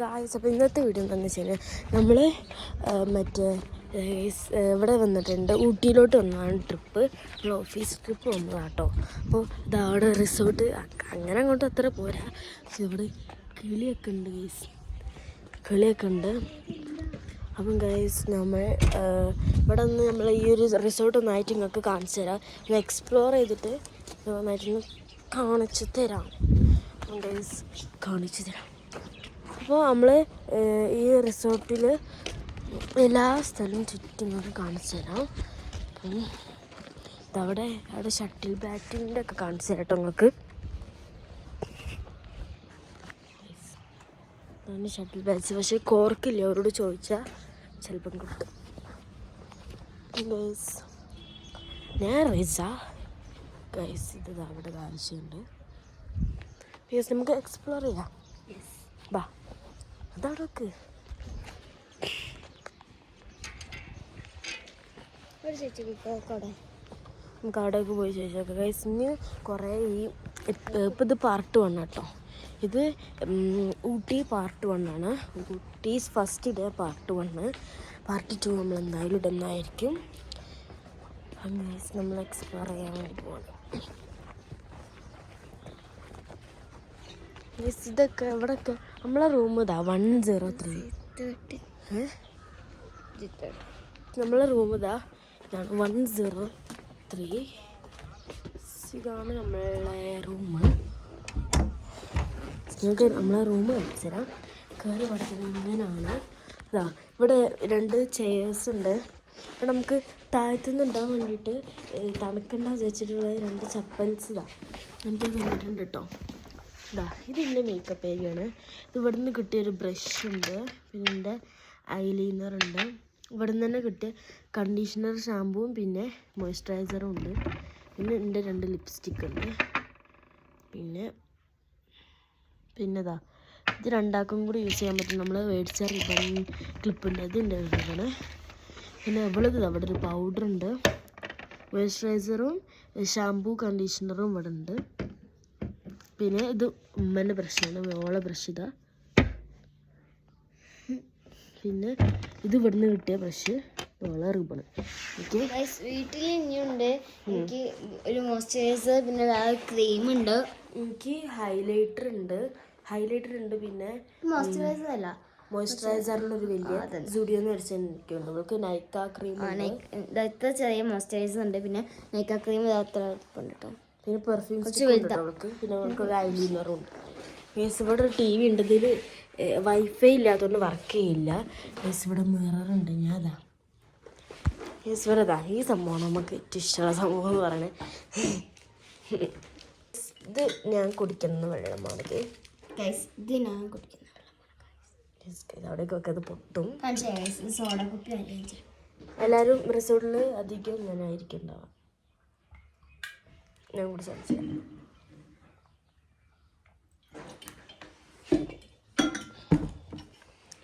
Guys, അപ്പോൾ ഇന്നത്തെ video എന്താണെന്ന് വെച്ച് കഴിഞ്ഞാൽ നമ്മൾ മറ്റേ ഇവിടെ വന്നിട്ടുണ്ട്. ഊട്ടിയിലോട്ട് വന്നതാണ് ട്രിപ്പ്. ഓഫീസ് ട്രിപ്പ് വന്നതാണ് കേട്ടോ. അപ്പോൾ ഇതവിടെ റിസോർട്ട് അങ്ങനെ അങ്ങോട്ട് അത്ര പോരാ. പക്ഷെ ഇവിടെ കിളിയൊക്കെ ഉണ്ട് ഗൈസ്, കിളിയൊക്കെ ഉണ്ട്. അപ്പം ഗൈസ് നമ്മൾ ഇവിടെ നിന്ന് നമ്മൾ ഈ ഒരു റിസോർട്ട് ഒന്നായിട്ട് നിങ്ങൾക്ക് കാണിച്ചു തരാം. ഒന്ന് എക്സ്പ്ലോർ ചെയ്തിട്ട് ഒന്നായിട്ടൊന്ന് കാണിച്ചു തരാം. ഗൈസ് കാണിച്ചു തരാം. അപ്പോൾ നമ്മൾ ഈ റിസോർട്ടിൽ എല്ലാ സ്ഥലവും ചുറ്റും കാണിച്ചു തരാം. അപ്പം അവിടെ ഷട്ടിൽ ബാറ്റിൻ്റെ ഒക്കെ കാണിച്ചു തരാം കേട്ടോ നിങ്ങൾക്ക്. അതാണ് ഷട്ടിൽ ബാറ്റ്സ്. പക്ഷേ കോർക്കില്ല, അവരോട് ചോദിച്ചാൽ ചിലപ്പം കിട്ടും. ഗൈസ് ഞാൻ റിസ ഗൈസ്, ഇത് അവിടെ കാണിച്ചുണ്ട്. ഗൈസ് നമുക്ക് എക്സ്പ്ലോർ ചെയ്യാം. ബാ, അതവിടെ വെക്ക്. നമുക്ക് അവിടെയൊക്കെ പോയി ചോദിച്ചോക്കാം ഗൈസ്. ഇനി കുറേ ഇപ്പം ഇത് പാർട്ട് 1 കേട്ടോ. ഇത് ഊട്ടി പാർട്ട് 1 ആണ്. ഊട്ടീസ് ഫസ്റ്റ് ഡേ പാർട്ട് 1. പാർട്ട് 2 നമ്മൾ എന്തായാലും ഇടുന്നതായിരിക്കും. ഗൈസ് നമ്മൾ എക്സ്പ്ലോർ ചെയ്യാൻ വേണ്ടി പോവാണ്. ഇതൊക്കെ ഇവിടെയൊക്കെ നമ്മളെ റൂം ഇതാ 103. നമ്മളെ റൂം ഇതാ 103. ഇതാണ് നമ്മളെ റൂം. ഞങ്ങൾക്ക് നമ്മളെ റൂം കാണിച്ചു തരാം. കയറി പഠിക്കുന്നത് ഇങ്ങനെയാണ്. ഇതാ ഇവിടെ 2 ചെയേഴ്സ് ഉണ്ട്. ഇവിടെ നമുക്ക് താഴത്തുനിന്ന് ഉണ്ടാകാൻ വേണ്ടിയിട്ട് തണുക്കണ്ട വിചാരിച്ചിട്ടുള്ള 2 ചപ്പൽസ് ഇതാ എനിക്ക് തന്നിട്ടുണ്ട് കേട്ടോ. ഇതാ ഇതിൻ്റെ മേക്കപ്പ് ഏരിയയാണ്. ഇത് ഇവിടെ നിന്ന് കിട്ടിയൊരു ബ്രഷ് ഉണ്ട്, പിന്നെ എൻ്റെ ഐലൈനർ ഉണ്ട്. ഇവിടെ നിന്ന് തന്നെ കിട്ടിയ കണ്ടീഷണർ, ഷാമ്പുവും പിന്നെ മോയ്സ്ചറൈസറും ഉണ്ട്. പിന്നെ എൻ്റെ 2 ലിപ്സ്റ്റിക്ക് ഉണ്ട്. പിന്നെ ഇതാ ഇത് 2 കൂടി യൂസ് ചെയ്യാൻ പറ്റും. നമ്മൾ മേടിച്ച റിബൺ ക്ലിപ്പുണ്ട്, ഇത് എൻ്റെ റിബണ്. പിന്നെ ഇവിടെ അവിടെ ഒരു പൗഡറുണ്ട്, മോയ്സ്ചറൈസറും ഷാമ്പൂ കണ്ടീഷണറും ഇവിടെ ഉണ്ട്. പിന്നെ ഇത് ഉമ്മൻ്റെ ബ്രഷാണ്, ഓളെ ബ്രഷ് ഇതാ. പിന്നെ ഇത് ഇവിടുന്ന് കിട്ടിയ ബ്രഷ്, ഓളെ റിബണ്. വീട്ടിൽ ഇനിയുണ്ട് എനിക്ക് ഒരു മോയ്സ്ചറൈസർ, പിന്നെ വേറെ ക്രീം ഉണ്ട്, എനിക്ക് ഹൈലൈറ്റർ ഉണ്ട്. പിന്നെ മോയ്സ്ചറൈസർ അല്ല, മോയ്സ്ചറൈസറിലൊരു വലിയ സുഡിയോന്ന് മേടിച്ചാൽ എനിക്കുണ്ട്. നമുക്ക് നൈക്ക ക്രീം, ഇത്ര ചെറിയ മോയ്സ്ചറൈസർ ഉണ്ട്. പിന്നെ നൈക്ക ക്രീം അത്ര ഉണ്ട് കേട്ടോ. പിന്നെ പെർഫ്യൂം അവൾക്ക്. പിന്നെ അവൾക്ക് ഒരു ഐലൈനറും ഉണ്ട്. മീൻസ് ഇവിടെ ഒരു TV ഉണ്ട്. ഇതിൽ വൈഫൈ ഇല്ലാത്തതുകൊണ്ട് വർക്ക് ചെയ്യില്ല. മീൻസ് ഇവിടെ മിററുണ്ട്. ഞാൻ അതാ മീൻസ് ഇവിടെ അതാ ഈ സംഭവമാണ് നമുക്ക് ഏറ്റവും ഇഷ്ടമുള്ള സംഭവം എന്ന് പറയുന്നത്. ഇത് ഞാൻ കുടിക്കുന്ന വെള്ളമാണ്. ഇത് ഞാൻ കുടിക്കുന്ന വെള്ളം. അവിടേക്കൊക്കെ അത് പൊട്ടും. സോഡ കുപ്പി. എല്ലാവരും റിസോർട്ടിൽ അധികം ഇങ്ങനെ ആയിരിക്കും ഉണ്ടാവുക. ഞാൻ കൂടി സംശയം.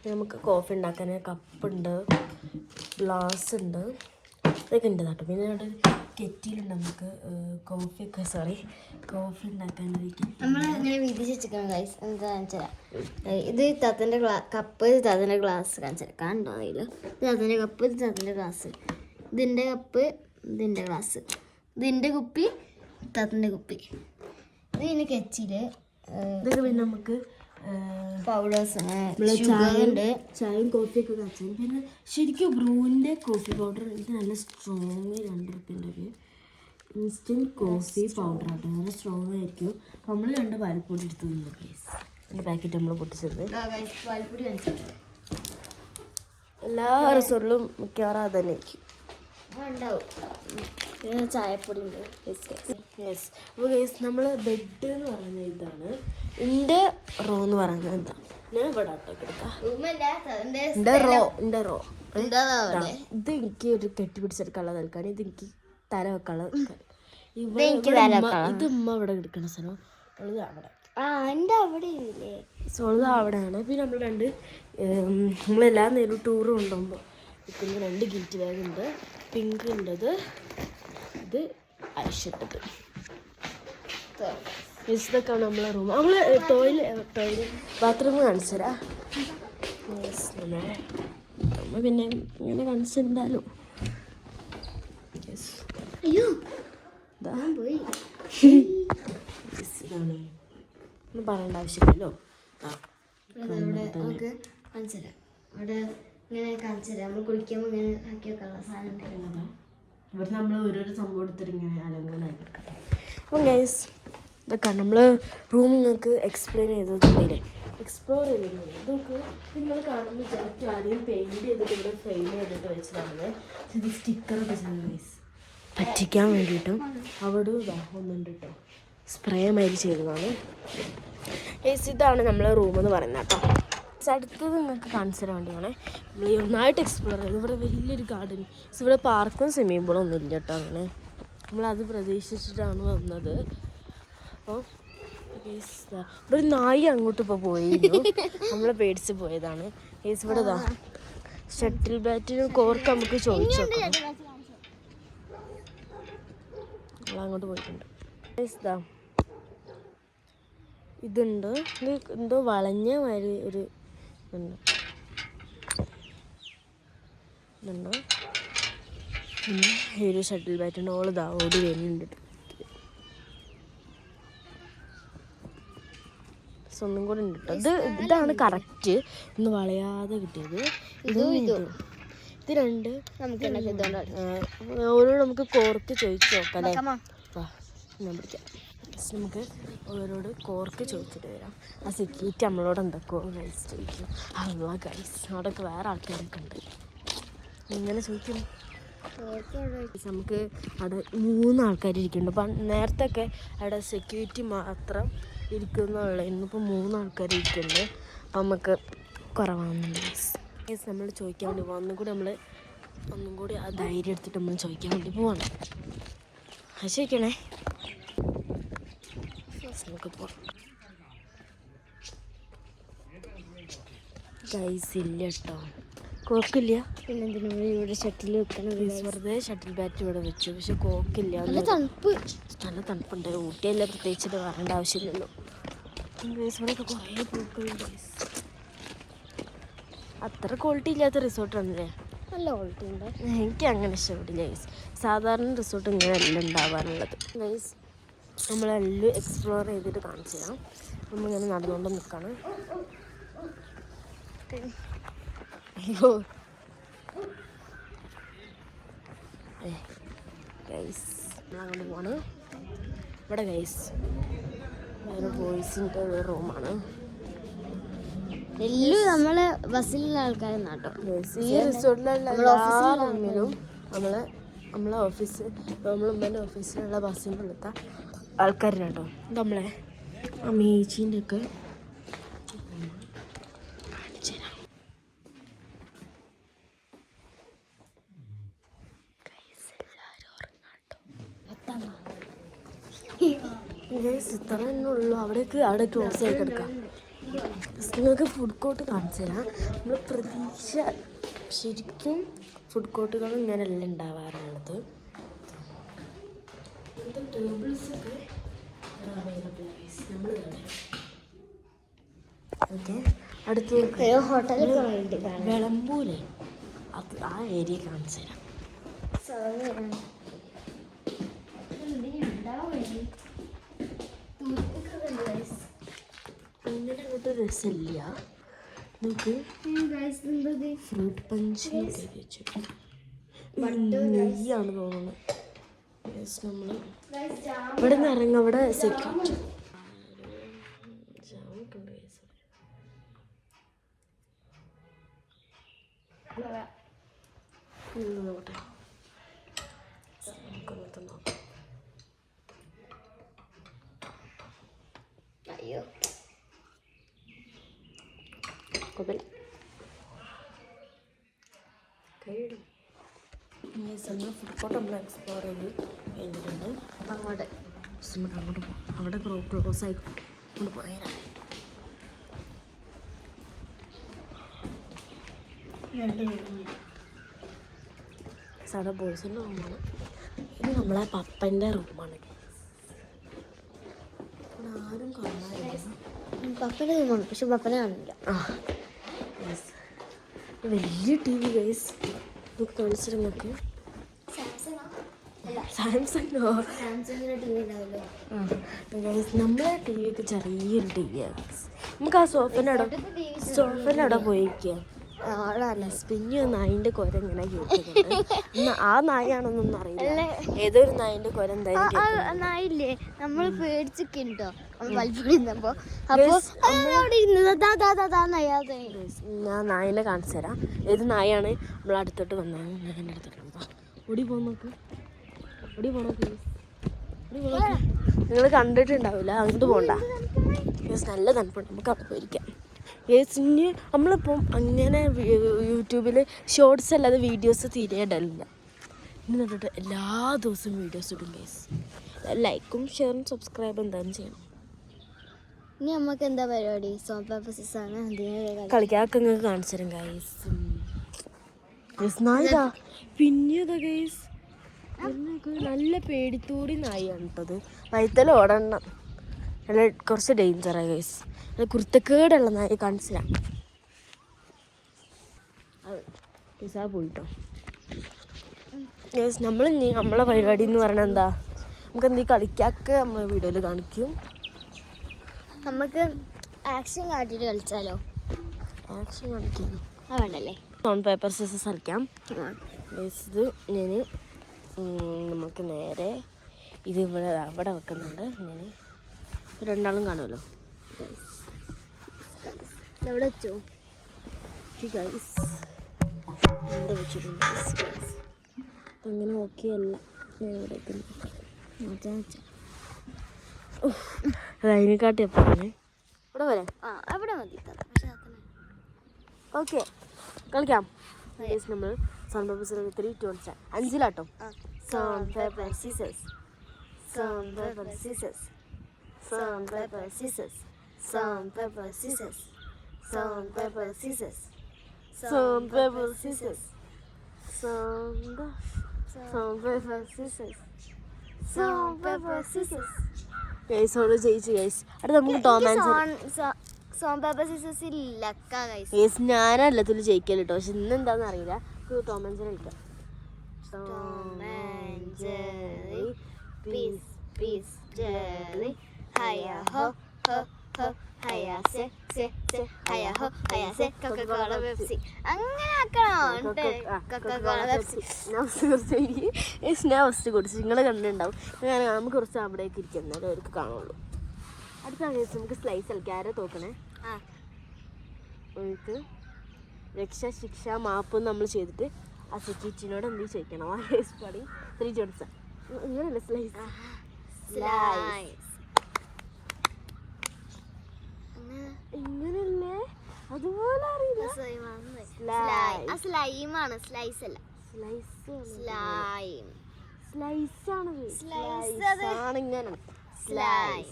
നമുക്ക് കോഫി ഉണ്ടാക്കാൻ കപ്പുണ്ട്, ഗ്ലാസ് ഉണ്ട്, ഇതൊക്കെ ഉണ്ട് കേട്ടോ. പിന്നെ അവിടെ കെറ്റിലുണ്ട് നമുക്ക് കോഫി ഉണ്ടാക്കാൻ നമ്മളിങ്ങനെ വിധിച്ച് വെച്ചിരിക്കണം ഗൈസ്. എന്താ വെച്ചാൽ ഇത് തത്തൻ്റെ കപ്പ്, ഇത് തത്തൻ്റെ ഗ്ലാസ് കണ്ടോ? അതിൽ ഇത് തത്തൻ്റെ കപ്പ്, ഇത് തത്തൻ്റെ ഗ്ലാസ്, ഇതിൻ്റെ കപ്പ്, ഇതിൻ്റെ ഗ്ലാസ്, ഇതിൻ്റെ കുപ്പി, തത്തൻ്റെ കുപ്പി. ഇത് പിന്നെ കെച്ചില്. ഇതൊക്കെ പിന്നെ നമുക്ക് പൗഡേഴ്സ്, ചായയും കോഫിയൊക്കെ കാച്ചാൻ. പിന്നെ ശരിക്കും ബ്രൂവിൻ്റെ കോഫി പൗഡർ ഇത് നല്ല സ്ട്രോങ്, 2 റുപ്യൻ്റെ ഒരു ഇൻസ്റ്റൻറ്റ് കോഫി പൗഡർ ആട്ടോ. നല്ല സ്ട്രോങ് ആയിരിക്കും. അപ്പോൾ നമ്മൾ 2 പാൽപ്പൊടി എടുത്ത് തന്നു പ്ലീസ്. ഈ പാക്കറ്റ് നമ്മൾ പൊട്ടിച്ചത് എല്ലാ റിസോർട്ടിലും മിക്കവാറും അത് തന്നെ ആയിരിക്കും ഉണ്ടാവും. പിന്നെ ചായപ്പൊടി ഉണ്ട്. യെസ്. അപ്പോൾ ഗൈസ് നമ്മൾ ബെഡ് എന്ന് പറയുന്നത് ഇതാണ്. എൻ്റെ റോ എന്ന് പറയുന്നത് എന്താണ്? ഞാൻ ഇവിടെ ആട്ടോ കിടക്കാം. എൻ്റെ റോ ഇത് എനിക്ക് ഒരു കെട്ടിപ്പിടിച്ചെടുക്കാനുള്ള നൽകാണ്. ഇത് എനിക്ക് തല വെക്കാനുള്ള നൽകാൻ. ഇത് ഉമ്മ ഇവിടെ കിടക്കണ സ്ഥലം, ഉള്ളത് അവിടെ. ഉള്ളത് അവിടെയാണ്. പിന്നെ നമ്മൾ നമ്മളെല്ലാ നേരവും ടൂറ് കൊണ്ടുപോകുമ്പോൾ നിൽക്കുന്ന 2 ഗിൽറ്റ് ബാഗ് ഉണ്ട്. പിങ്ക് ഉണ്ടത്, ഇത് ഐഷട്ടത്. ഇതൊക്കെയാണ് നമ്മളെ റൂം. നമ്മൾ ടോയ്ലറ്റ് ബാത്റൂം കാണിച്ചു തരാം. നമ്മൾ പിന്നെ ഇങ്ങനെ കാണിച്ചിട്ടുണ്ടാലോ. അയ്യോ ഇതാണ് ഒന്നും പറയേണ്ട ആവശ്യമില്ലല്ലോ. നമുക്ക് കാണിച്ചു തരാം. അവിടെ ഇങ്ങനെ കാണിച്ചു തരാം. നമ്മൾ കുളിക്കുമ്പോൾ ഇങ്ങനെ ആക്കി വെക്കാനുള്ള സാധനം ഉണ്ടായിരുന്നു. ഇവിടെ നമ്മൾ ഓരോരോ സംഭവം എടുത്തിട്ട് ഇങ്ങനെ അലങ്കലായി. അപ്പം ഗൈസ് ഇതൊക്കെ നമ്മൾ റൂം നിങ്ങൾക്ക് എക്സ്പ്ലെയിൻ ചെയ്തതില്ലേ, എക്സ്പ്ലോർ ചെയ്തിട്ടുണ്ട്. ഇതൊക്കെ നിങ്ങൾ കാണുമ്പോൾ ചിലപ്പോൾ ആദ്യം പെയിൻറ് ചെയ്തിട്ട് ഇവിടെ ഫ്രെയിം ചെയ്തിട്ട് വെച്ചതാണ്. ഇത് സ്റ്റിക്കറൊക്കെ ചെയ്ത് ഗൈസ് പറ്റിക്കാൻ വേണ്ടിയിട്ടും അവിടെ ഒന്നുണ്ട് കേട്ടോ, സ്പ്രേ മാതിരി ചെയ്തതാണ് ഗൈസ്. ഇതാണ് നമ്മളെ റൂമെന്ന് പറയുന്നത് കേട്ടോ. അടുത്തത് നിങ്ങൾക്ക് കാണിച്ചു തരാൻ വേണ്ടിയാണ് നമ്മൾ ഒന്നായിട്ട് എക്സ്പ്ലോർ ചെയ്ത്. ഇവിടെ വലിയൊരു ഗാർഡൻ, ഇവിടെ പാർക്കും സ്വിമ്മിംഗ് പൂളും ഒന്നും ഇല്ല കേട്ടോ. അങ്ങനെ നമ്മളത് പ്രതീക്ഷിച്ചിട്ടാണ് വന്നത്. അപ്പോൾ ഇവിടെ നായി അങ്ങോട്ട് ഇപ്പോൾ പോയിരുന്നു, നമ്മളെ പേടിച്ച് പോയതാണ് ഗൈസ്. ഇവിടെ ഇതാ ഷട്ടിൽ ബാറ്റിന് കോർക്ക് നമുക്ക് ചോദിച്ചു നോക്കാം. നമ്മളങ്ങോട്ട് പോയിട്ടുണ്ട് ഗൈസ്. ഇതാ ഇതുണ്ട്, ഇത് എന്തോ വളഞ്ഞ മാതിരി ഒരു ഇതുണ്ട്. പിന്നെ ഈ ഒരു ഷട്ടിൽ ബാറ്റിൻ്റെ ഓളിതാ ഓടി വരുന്നുണ്ട്. ഒന്നും കൂടെ ഉണ്ട് കേട്ടോ. ഇതാണ് കറക്റ്റ് ഇന്ന് വളയാതെ കിട്ടിയത്. ഇത് രണ്ട് ഓരോട് നമുക്ക് കോർക്ക് ചോദിച്ചു നോക്കാം അല്ലേ. ഞാൻ പിടിക്കാം. നമുക്ക് ഓരോട് കോർക്ക് ചോദിച്ചിട്ട് വരാം. ആ സെക്യൂരിറ്റി നമ്മളോട് എന്തൊക്കെയോ ഗൈസ് ചോദിക്കും. അല്ല ഗൈസ് അവിടെയൊക്കെ വേറെ ആൾക്കാരൊക്കെ ഉണ്ട്. ഇങ്ങനെ ചോദിക്കും. നമുക്ക് അവിടെ 3 ആൾക്കാർ ഇരിക്കുന്നുണ്ട്. അപ്പം നേരത്തെ ഒക്കെ അവിടെ സെക്യൂരിറ്റി മാത്രം ഇരിക്കുന്നുള്ള, ഇന്നിപ്പോൾ 3 ആൾക്കാർ ഇരിക്കുന്നുണ്ട്. അപ്പം നമുക്ക് കുറവാകുന്നുണ്ട് ഗൈസ്. നമ്മൾ ചോദിക്കാൻ വേണ്ടി ഒന്നും കൂടി ആ ധൈര്യം എടുത്തിട്ട് നമ്മൾ ചോദിക്കാൻ വേണ്ടി പോവാണ്. അത് ചോദിക്കണേ, നമുക്ക് പോവാം ഗൈസ്. ഇല്ല കേട്ടോ, കോക്കില്ല. പിന്നെ എന്തിനാ ഇവിടെ ഷട്ടിൽ വെക്കണം? വെറുതെ ഷട്ടിൽ ബാറ്റ് ഇവിടെ വെച്ചു, പക്ഷെ കോക്കില്ല. നല്ല തണുപ്പുണ്ട്. ഊട്ടിയല്ല പ്രത്യേകിച്ചിട്ട് പറയേണ്ട ആവശ്യമില്ലല്ലോ ഗൈസ്. ഇവിടെയൊക്കെ കുറേ പൂക്കളുണ്ട് ഗൈസ്. അത്ര ക്വാളിറ്റി ഇല്ലാത്ത റിസോർട്ടാണല്ലേ. നല്ല ക്വാളിറ്റി ഉണ്ട്. എനിക്ക് അങ്ങനെ ഇഷ്ടപ്പെട്ടില്ല ഗൈസ്. സാധാരണ റിസോർട്ട് ഇങ്ങനെയല്ല ഉണ്ടാവാറുള്ളത് ഗൈസ്. നമ്മളെല്ലാം എക്സ്പ്ലോർ ചെയ്തിട്ട് കാണിച്ചു തരാം. നമ്മളിങ്ങനെ നടന്നുകൊണ്ട് നിൽക്കണം. അയ്യോ ഗൈസ്, നമ്മളങ്ങോട്ട് പോവാണ്. ഇവിടെ ഗൈസ് വേറെ ബോയ്സിൻ്റെ ഒരു റൂമാണ്. എല്ലാം നമ്മളെ ബസ്സിലുള്ള ആൾക്കാരെന്നാ കേട്ടോ. ഈ റിസോർട്ടിലുള്ള എല്ലാ റൂമിലും നമ്മളെ ഉമ്മേൻ്റെ ഓഫീസിലുള്ള ബസ്സിൻ്റെ ഉള്ളത്തെ ആൾക്കാരാണ് കേട്ടോ. നമ്മളെ അമ്മേച്ചീൻ്റെ ഒക്കെ ഇത്ര തന്നെ ഉള്ളൂ. അവിടെ ക്ലോസ് ആയി കിടക്കാം. നിങ്ങൾക്ക് ഫുഡ് കോർട്ട് കാണിച്ചു തരാം. നമ്മൾ പ്രതീക്ഷ ശരിക്കും ഫുഡ് കോർട്ടുകൾ ഇങ്ങനെയല്ല ഉണ്ടാവാറുള്ളത്. ടേബിൾസൊക്കെ നമ്മൾ ഓക്കെ. അടുത്ത് വിളമ്പൂലേ, അത് ആ ഏരിയ കാണിച്ചു തരാം. അങ്ങനെ അങ്ങോട്ട് രസമില്ല. നമുക്ക് ഫ്രൂട്ട് പഞ്ച് നെയ്യാണ് തോന്നുന്നത്. നമ്മൾ ഇവിടെ നിന്ന് ഇറങ്ങും. അവിടെ സെക്യൂരിറ്റി നോട്ടെ. നമുക്കൊന്നത്തെ നോക്കാം. അയ്യോ കുഴപ്പമില്ല, കഴിയും. ഫുഡ് കോർട്ട് നമ്മൾ എക്സ്പ്ലോർ ചെയ്ത് കഴിഞ്ഞിട്ടുണ്ട്. അപ്പം അങ്ങോട്ട് പോകാം. അവിടെ ക്ലോസ് ആയി കൊണ്ട് പോയാൽ സാധാ ബോയ്സിൻ്റെ റൂമാണ്. ഇത് നമ്മളെ പപ്പൻ്റെ റൂമാണ്. പപ്പനെ തീരുമാനം പക്ഷെ പപ്പനെ കാണില്ല. ആ വലിയ ടി വി ഗൈസ് കാണിച്ചിട്ട് നോക്കി. സാംസങ്ങോ സാംസങ്ങിന്റെ ടി വി ഉണ്ടാവല്ലോ. നമ്മളെ ടി വി ഒക്കെ ചെറിയൊരു ടി വിയാണ്. നമുക്ക് ആ സോഫൻ്റെ അവിടെ പോയിരിക്കാം. പിന്നെ നായിൻ്റെ കുര ഇങ്ങനെ കേൾക്കുന്നുണ്ട്. ആ നായാണെന്നൊന്നും അറിയില്ല, ഏതൊരു നായിൻ്റെ കുര എന്തായാലും നായില്ലേ നമ്മൾ പേടിച്ചിട്ടോ വലിപ്പിടുന്നപ്പോ. അപ്പൊ അവിടെ ഞാൻ നായിനെ കാണിച്ചു തരാം. ഏത് നായാണ് നമ്മൾ അടുത്തോട്ട് വന്നത്. നായൻ്റെ അടുത്തോട്ട് ഓടി പോന്നോക്ക്, ഓടി പോണോക്ക്, നിങ്ങൾ കണ്ടിട്ടുണ്ടാവില്ല, അങ്ങോട്ട് പോകണ്ട. നല്ല തണുപ്പുണ്ട്, നമുക്ക് അവിടെ പോയിരിക്കാം. ഇനി നമ്മളിപ്പം അങ്ങനെ യൂട്യൂബിൽ ഷോർട്സ് അല്ലാതെ വീഡിയോസ് തീരെ ഇടലില്ല. ഇനി എന്നിട്ട് എല്ലാ ദിവസവും വീഡിയോസ് ഇടും ഗൈസ്. ലൈക്കും ഷെയറും സബ്സ്ക്രൈബും എന്തായാലും ചെയ്യണം. ഇനി നമുക്ക് എന്താ പരിപാടി? സോപ്പാണ് കളിക്കാനൊക്കെ നിങ്ങൾക്ക് കാണിച്ചു തരും ഗൈസ്. നായിതാ പിന്നെതാ ഗൈസ്, നല്ല പേടിത്തൂടി നായാണ് കേട്ടത്. വൈത്തല ഓടണം, നല്ല കുറച്ച് ഡേഞ്ചറാണ് ഗൈസ്. നല്ല കുരുത്തക്കേടുള്ള നായ കാണിച്ചില്ല. ഗൈസ് ആ പോയിട്ടോ ഗൈസ്. നമ്മളെ പരിപാടി എന്ന് പറഞ്ഞാൽ എന്താ, നമുക്ക് എന്തെങ്കിലും കളിക്കാനൊക്കെ നമ്മൾ വീഡിയോയിൽ കാണിക്കും. നമുക്ക് ആക്ഷൻ കാട്ടിയിട്ട് കളിച്ചാലോ? ആക്ഷൻ കാണിക്കാം, അത് വേണ്ടല്ലേ? സ്റ്റോൺ പേപ്പർ സിസേഴ്സ് കളിക്കാം ഗൈസ്. ഇത് ഞാൻ നമുക്ക് നേരെ ഇത് അവിടെ വെക്കുന്നുണ്ട്. ഞാൻ രണ്ടാളും കാണുമല്ലോ. എവിടെ വെച്ചു? ഗൈസ് ഇവിടെ വെച്ചിട്ടുണ്ട്. അങ്ങനെ ഓക്കെ അല്ല, ഞാൻ ഇവിടെ വെക്കുന്നു. അതിനെക്കാട്ടി എപ്പോഴാണ് ഇവിടെ വരാം. അവിടെ മതി. ഓക്കെ കളിക്കാം. നമ്മൾ sound paper 3, 2, 1 5 sound paper scissors, sound paper scissors, sound paper scissors, sound paper scissors, sound paper scissors, sound paper scissors, sound paper scissors, sound paper scissors. ഗൈസോട് ജയിച്ചു ഗൈസ്. അടുത്ത നമുക്ക് ടോം ആൻഡ് സോം പേപ്പർ സിസേഴ്സ് ലക്കാ guys. Guys ഞാനല്ലത്തിൽ ജയിക്കല് കേട്ടോ, പക്ഷെ ഇന്ന് എന്താന്ന് അറിയില്ല. ടോം ആൻഡ് ജെറി കളിക്കാം. Tom and Jerry, peace, peace, Jerry. Hiya ho, ho, ho. Hiya se, se, se. Hiya ho, hiya se. Coca-Cola, Pepsi. അങ്ങനെ ആക്കണോ? Coca-Cola, Pepsi. ഞാൻ ഫസ്റ്റ് കുടിച്ചു, നിങ്ങൾ കണ്ടിട്ടുണ്ടാവും. നമുക്ക് കുറച്ച് അവിടേക്ക് ഇരിക്കുന്നേരം അവർക്ക് കാണുള്ളൂ. അടുത്ത കേസ് നമുക്ക് സ്ലൈസ് കളിക്കാം. ആരെ തോക്കണേ? നമുക്ക് രക്ഷ ശിക്ഷ മാപ്പ് നമ്മൾ ചെയ്തിട്ട് ആ സെറ്റിനോട് എന്ത് ചോദിക്കണം. ആ കേസ് പാടി 3 ജോൺസ് ഇങ്ങനല്ലേ സ്ലൈസ് ഇങ്ങനല്ലേ, അതുപോലെ അറിയില്ല. സ്ലൈമാണ്, സ്ലൈസ് അല്ല. സ്ലൈം സ്ലൈസ് ആണ്, ഇങ്ങനെ സ്ലൈം.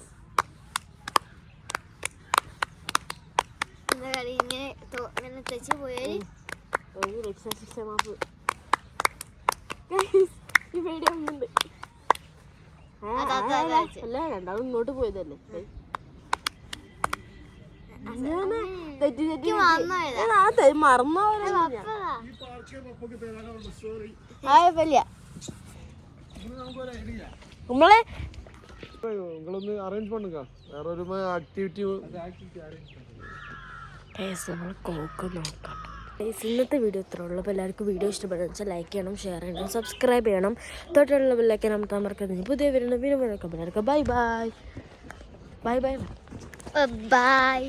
ഇങ്ങനെ തെച്ചു പോയാൽ ഒരു രക്ഷാശിക്ഷ മാപ്പ്. ഈ പേടി ഒന്നുണ്ട്. അല്ല രണ്ടാളും ഇങ്ങോട്ട് പോയതല്ലേ. മറന്നോ നമ്മളെ அரேஞ்ச் பண்ணுங்க. வேற ஒரு ஆக்டிவிட்டி കോക്ക് നോക്കാം. ഇന്നത്തെ വീഡിയോ ഇത്രേ ഉള്ളൂ. അപ്പോൾ എല്ലാവർക്കും വീഡിയോ ഇഷ്ടപ്പെടുന്ന വെച്ചാൽ ലൈക്ക് ചെയ്യണം, ഷെയർ ചെയ്യണം, സബ്സ്ക്രൈബ് ചെയ്യണം. തൊട്ടുള്ള ബെല്ലൈക്കൻ അമർത്താൻ മറക്കരുത്. പുതിയ വരുന്ന വീഡിയോ എല്ലാവർക്കും bye bye bye bye bye.